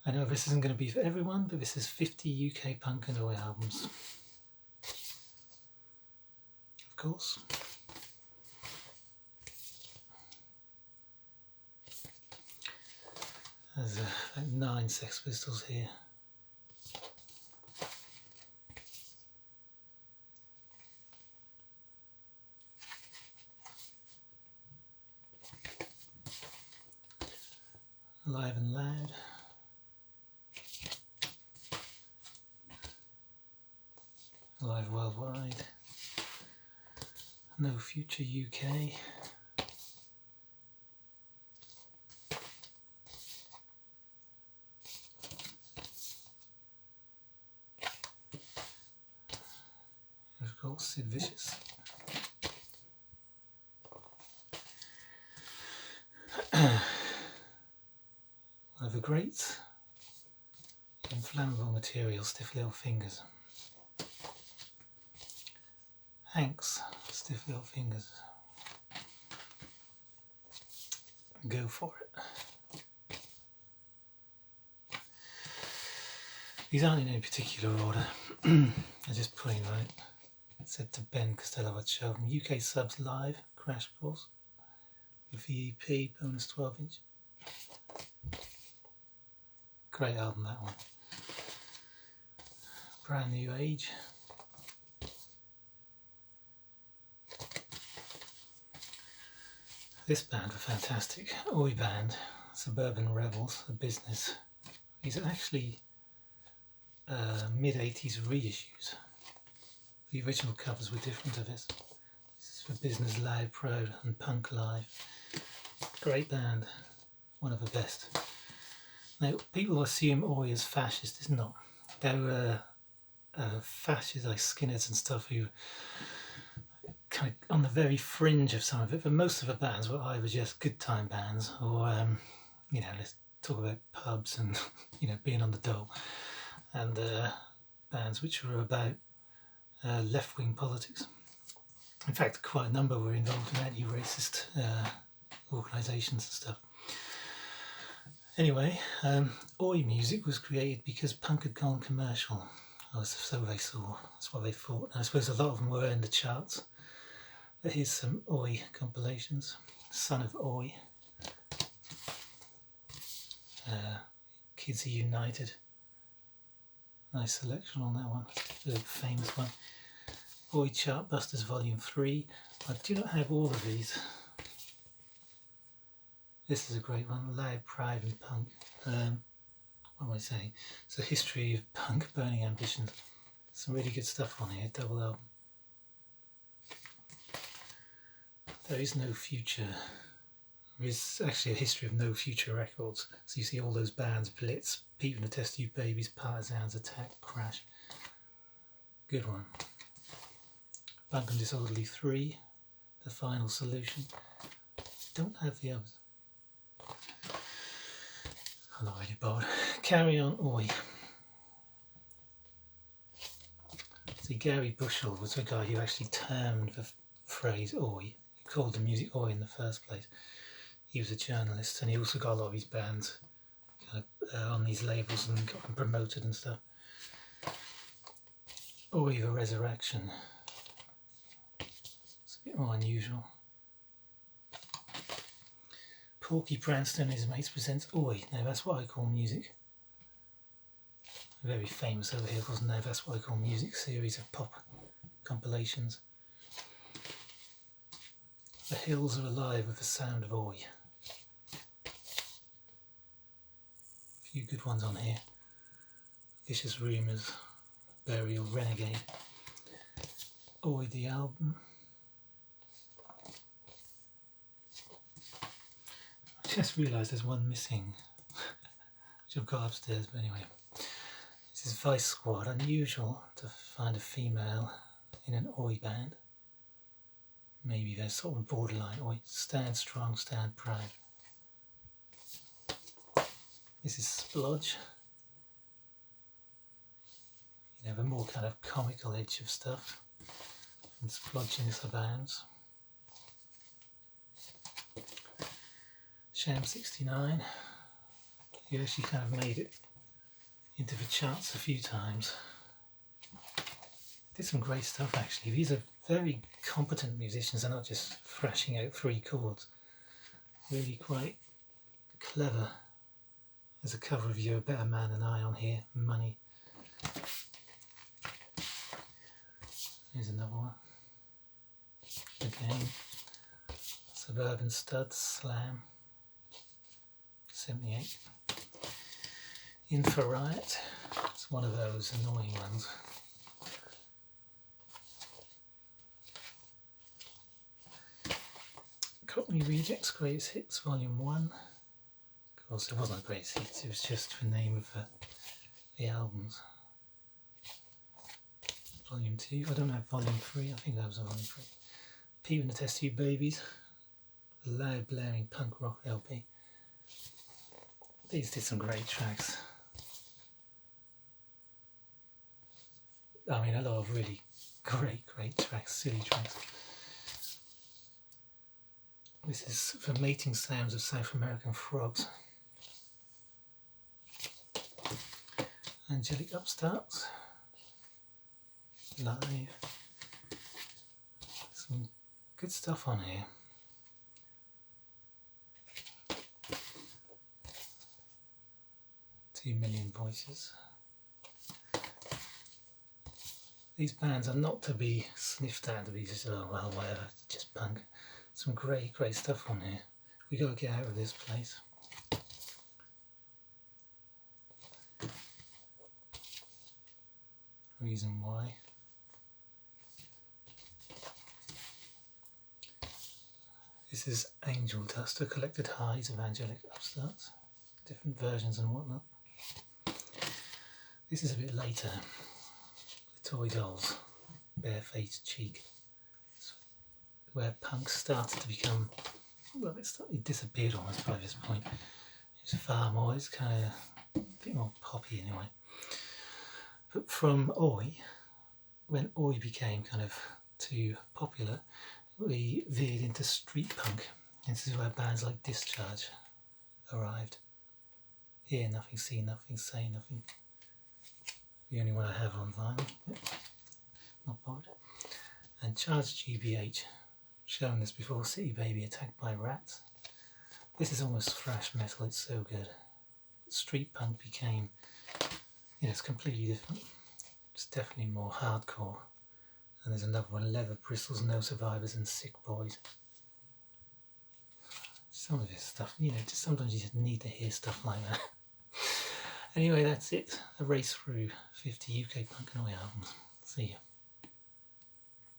I know this isn't going to be for everyone, but this is 50 UK punk and oi albums. Of course. There's about 9 Sex Pistols here. Live and Loud. Live Worldwide. No Future UK. Of course, Sid Vicious. One of the greats. Inflammable Material, Stiff Little Fingers. Hanks, Stiff Little Fingers. Go for it. These aren't in any particular order. I'm just putting right. Said to Ben Costello, I'd show them UK subs live, Crash Course, with the EP, bonus 12-inch. Great album, that one. Brand New Age. This band were fantastic. Oi band, Suburban Rebels, The Business. These are actually mid-80s reissues. The original covers were different to this. This is for Business, Loud, Proud and Punk Live. Great band, one of the best. Now, people assume Oi is fascist. It's not. They were fascists like skinheads and stuff who kind of on the very fringe of some of it, but most of the bands were either just good time bands or, you know, let's talk about pubs and, you know, being on the dole, and bands which were about left-wing politics. In fact, quite a number were involved in anti-racist organisations and stuff. Anyway, Oi music was created because punk had gone commercial. Oh, so they saw, that's what they thought. And I suppose a lot of them were in the charts. But here's some Oi compilations. Son of Oi. Kids Are United. Nice selection on that one. The famous one. Oi Chartbusters Volume 3. I do not have all of these. This is a great one. Loud, Proud and Punk. What am I saying? It's a history of punk, burning ambitions. Some really good stuff on here. Double album. There is no future. There is actually a history of no future records. So you see all those bands: Blitz, Pete and the Test Tube Babies, Partisans, Attack, Crash. Good one. Punk and Disorderly 3, The Final Solution. Don't have the others. I'm not really bored. Carry On Oi. See, Gary Bushell was the guy who actually termed the phrase Oi. He called the music Oi in the first place. He was a journalist, and he also got a lot of his bands kind of, on these labels and got them promoted and stuff. Oi the Resurrection. It's a bit more unusual. Porky Pranston and his mates presents Oi. Now that's what I call music. Very famous over here, wasn't there? That's what I call music, series of pop compilations. The Hills Are Alive with the Sound of Oi. A few good ones on here. Vicious Rumours, Burial, Renegade. Oi the album. I just realised there's one missing, which I've got upstairs, but anyway. This is Vice Squad. Unusual to find a female in an Oi band. Maybe they're sort of borderline Oi. Stand Strong, Stand Proud. This is Splodge. You know, the more kind of comical edge of stuff. And Splodge in the bands. Sham 69. He actually kind of made it into the charts a few times. Did some great stuff actually. These are very competent musicians, they're not just thrashing out 3 chords. Really quite clever. There's a cover of You're a Better Man Than I on here, Money. Here's another one. Again, Suburban Studs, Slam, 78. In for Riot, it's one of those annoying ones. Cockney Rejects, Greatest Hits, Volume 1. Of course, it wasn't Greatest Hits, it was just the name of the albums. Volume 2, I don't know, Volume 3, I think that was Volume 3. Pete and the Test Tube Babies, a loud blaring punk rock LP. These did some great tracks. I mean, a lot of really great tracks, silly tracks. This is The Mating Sounds of South American Frogs. Angelic Upstarts. Live. Some good stuff on here. Two Million Voices. These bands are not to be sniffed at, to be just, oh well, whatever, it's just punk. Some great stuff on here. We gotta get out of this place. Reason Why. This is Angel Dust, The Collected Highs of Angelic Upstarts. Different versions and whatnot. This is a bit later. The Toy Dolls, Barefaced Cheek. It's where punk started to become, well, it disappeared almost by this point. It was far more, it's kind of a bit more poppy anyway. But from Oi, when Oi became kind of too popular, we veered into street punk. This is where bands like Discharge arrived. Hear Nothing, See Nothing, Say Nothing. The only one I have on vinyl. Yep. Not bothered. And Charged GBH. Shown this before, City Baby, Attacked by Rats. This is almost thrash metal, it's so good. Street punk became, it's completely different. It's definitely more hardcore. And there's another one, Leather Bristles, No Survivors and Sick Boys. Some of this stuff, just sometimes you just need to hear stuff like that. Anyway, that's it. A race through 50 UK punk and Oi albums. See ya.